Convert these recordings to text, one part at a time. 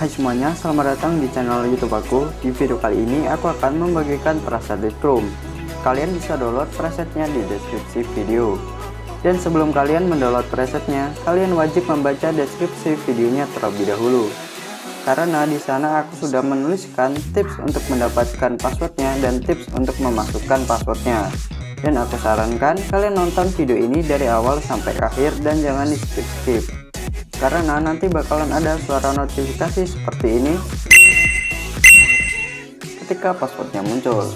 Hai semuanya, selamat datang di channel YouTube aku. Di video kali ini aku akan membagikan preset Lightroom. Kalian bisa download presetnya di deskripsi video. Dan sebelum kalian mendownload presetnya, kalian wajib membaca deskripsi videonya terlebih dahulu. Karena di sana aku sudah menuliskan tips untuk mendapatkan passwordnya dan tips untuk memasukkan passwordnya. Dan aku sarankan kalian nonton video ini dari awal sampai akhir dan jangan di skip-skip. Karena nanti bakalan ada suara notifikasi seperti ini ketika passwordnya muncul.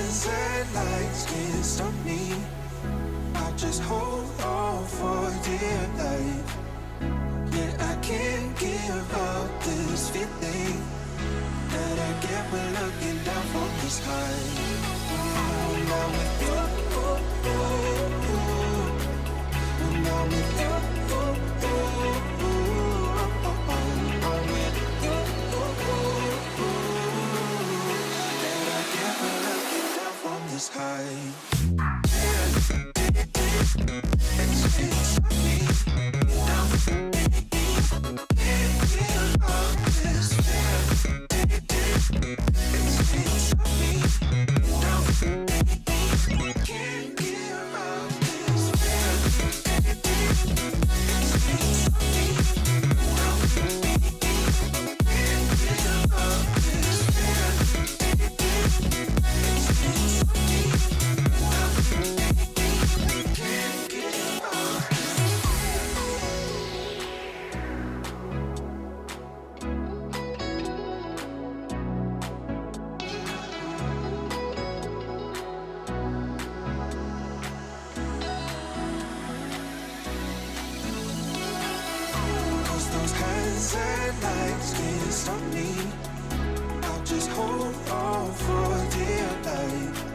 hands and lights can't stop me. I'll just hold on for dear life. Yeah, I can't give up this feeling that I get when looking down from this high. When I'm with you, when I'm with you, I'm with you, that I get when looking down from this high. Stop me. I'll just hold on for dear life.